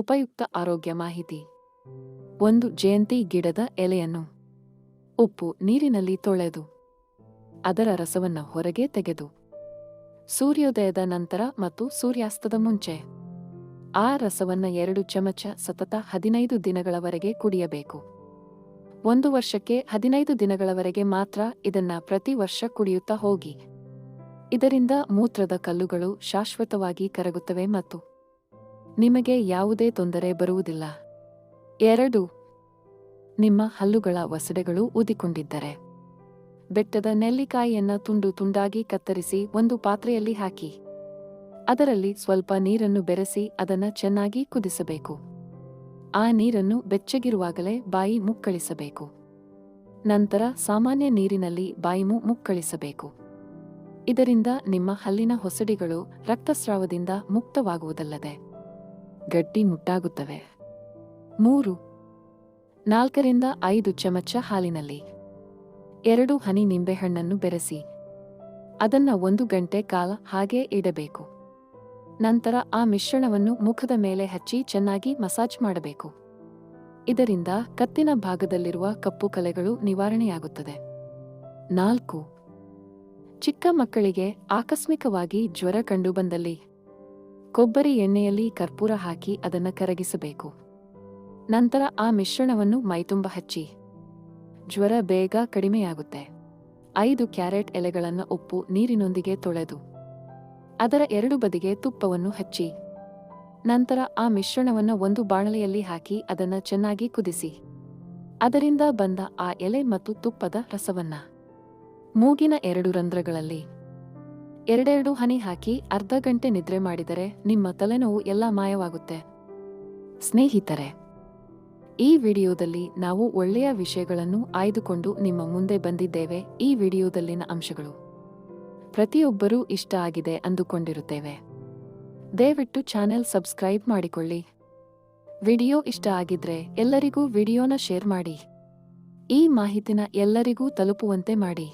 ಉಪಯುಕ್ತ ಆರೋಗ್ಯ ಮಾಹಿತಿ. 1. ಜಯಂತಿ ಗಿಡದ ಎಲೆಯನ್ನು ಉಪ್ಪು ನೀರಿನಲ್ಲಿ ತೊಳೆದು ಅದರ ರಸವನ್ನು ಹೊರಗೆ ತೆಗೆದು ಸೂರ್ಯೋದಯದ ನಂತರ ಮತ್ತು ಸೂರ್ಯಾಸ್ತದ ಮುಂಚೆ ಆ ರಸವನ್ನು 2 ಚಮಚ ಸತತ 15 ದಿನಗಳವರೆಗೆ ಕುಡಿಯಬೇಕು. 1 ವರ್ಷಕ್ಕೆ 15 ದಿನಗಳವರೆಗೆ ಮಾತ್ರ ಇದನ್ನ ಪ್ರತಿ ವರ್ಷ ಕುಡಿಯುತ್ತಾ ಹೋಗಿ. ಇದರಿಂದ ಮೂತ್ರದ ಕಲ್ಲುಗಳು ಶಾಶ್ವತವಾಗಿ ಕರಗುತ್ತವೆ ಮತ್ತು ನಿಮಗೆ ಯಾವುದೇ ತೊಂದರೆ ಬರುವುದಿಲ್ಲ. 2. ನಿಮ್ಮ ಹಲ್ಲುಗಳ ವಸಡೆಗಳು ಊದಿಕೊಂಡಿದ್ದರೆ ಬೆಟ್ಟದ ನೆಲ್ಲಿಕಾಯಿಯನ್ನ ತುಂಡು ತುಂಡಾಗಿ ಕತ್ತರಿಸಿ ಒಂದು ಪಾತ್ರೆಯಲ್ಲಿ ಹಾಕಿ ಅದರಲ್ಲಿ ಸ್ವಲ್ಪ ನೀರನ್ನು ಬೆರೆಸಿ ಅದನ್ನು ಚೆನ್ನಾಗಿ ಕುದಿಸಬೇಕು. ಆ ನೀರನ್ನು ಬೆಚ್ಚಗಿರುವಾಗಲೇ ಬಾಯಿ ಮುಕ್ಕಳಿಸಬೇಕು. ನಂತರ ಸಾಮಾನ್ಯ ನೀರಿನಲ್ಲಿ ಬಾಯಿ ಮುಕ್ಕಳಿಸಬೇಕು. ಇದರಿಂದ ನಿಮ್ಮ ಹಲ್ಲಿನ ಹೊಸಡಿಗಳು ರಕ್ತಸ್ರಾವದಿಂದ ಮುಕ್ತವಾಗುವುದಲ್ಲದೆ ಗಟ್ಟಿ ಮುಟ್ಟಾಗುತ್ತವೆ. 3. 4ರಿಂದ 5 ಚಮಚ ಹಾಲಿನಲ್ಲಿ 2 ಹನಿ ನಿಂಬೆಹಣ್ಣನ್ನು ಬೆರೆಸಿ ಅದನ್ನ 1 ಗಂಟೆ ಕಾಲ ಹಾಗೇ ಇಡಬೇಕು. ನಂತರ ಆ ಮಿಶ್ರಣವನ್ನು ಮುಖದ ಮೇಲೆ ಹಚ್ಚಿ ಚೆನ್ನಾಗಿ ಮಸಾಜ್ ಮಾಡಬೇಕು. ಇದರಿಂದ ಕತ್ತಿನ ಭಾಗದಲ್ಲಿರುವ ಕಪ್ಪು ಕಲೆಗಳು ನಿವಾರಣೆಯಾಗುತ್ತದೆ. 4. ಚಿಕ್ಕ ಮಕ್ಕಳಿಗೆ ಆಕಸ್ಮಿಕವಾಗಿ ಜ್ವರ ಕಂಡುಬಂದಲ್ಲಿ ಕೊಬ್ಬರಿ ಎಣ್ಣೆಯಲ್ಲಿ ಕರ್ಪೂರ ಹಾಕಿ ಅದನ್ನು ಕರಗಿಸಬೇಕು. ನಂತರ ಆ ಮಿಶ್ರಣವನ್ನು ಮೈತುಂಬ ಹಚ್ಚಿ ಜ್ವರ ಬೇಗ ಕಡಿಮೆಯಾಗುತ್ತೆ. 5 ಕ್ಯಾರೆಟ್ ಎಲೆಗಳನ್ನು ಉಪ್ಪು ನೀರಿನೊಂದಿಗೆ ತೊಳೆದು ಅದರ 2 ಬದಿಗೆ ತುಪ್ಪವನ್ನು ಹಚ್ಚಿ ನಂತರ ಆ ಮಿಶ್ರಣವನ್ನು ಒಂದು ಬಾಣಲೆಯಲ್ಲಿ ಹಾಕಿ ಅದನ್ನು ಚೆನ್ನಾಗಿ ಕುದಿಸಿ ಅದರಿಂದ ಬಂದ ಆ ಎಲೆ ಮತ್ತು ತುಪ್ಪದ ರಸವನ್ನ ಮೂಗಿನ 2 ರಂಧ್ರಗಳಲ್ಲಿ 2 ಹನಿ ಹಾಕಿ ಅರ್ಧ ಗಂಟೆ ನಿದ್ರೆ ಮಾಡಿದರೆ ನಿಮ್ಮ ತಲೆನೋವು ಎಲ್ಲ ಮಾಯವಾಗುತ್ತೆ. ಸ್ನೇಹಿತರೆ, ಈ ವಿಡಿಯೋದಲ್ಲಿ ನಾವು ಒಳ್ಳೆಯ ವಿಷಯಗಳನ್ನು ಆಯ್ದುಕೊಂಡು ನಿಮ್ಮ ಮುಂದೆ ಬಂದಿದ್ದೇವೆ. ಈ ವಿಡಿಯೋದಲ್ಲಿನ ಅಂಶಗಳು ಪ್ರತಿಯೊಬ್ಬರೂ ಇಷ್ಟ ಆಗಿದೆ ಅಂದುಕೊಂಡಿರುತ್ತೇವೆ. ದಯವಿಟ್ಟು ಚಾನೆಲ್ ಸಬ್ಸ್ಕ್ರೈಬ್ ಮಾಡಿಕೊಳ್ಳಿ. ವಿಡಿಯೋ ಇಷ್ಟ ಆಗಿದ್ರೆ ಎಲ್ಲರಿಗೂ ವಿಡಿಯೋನ ಶೇರ್ ಮಾಡಿ. ಈ ಮಾಹಿತಿನ ಎಲ್ಲರಿಗೂ ತಲುಪುವಂತೆ ಮಾಡಿ.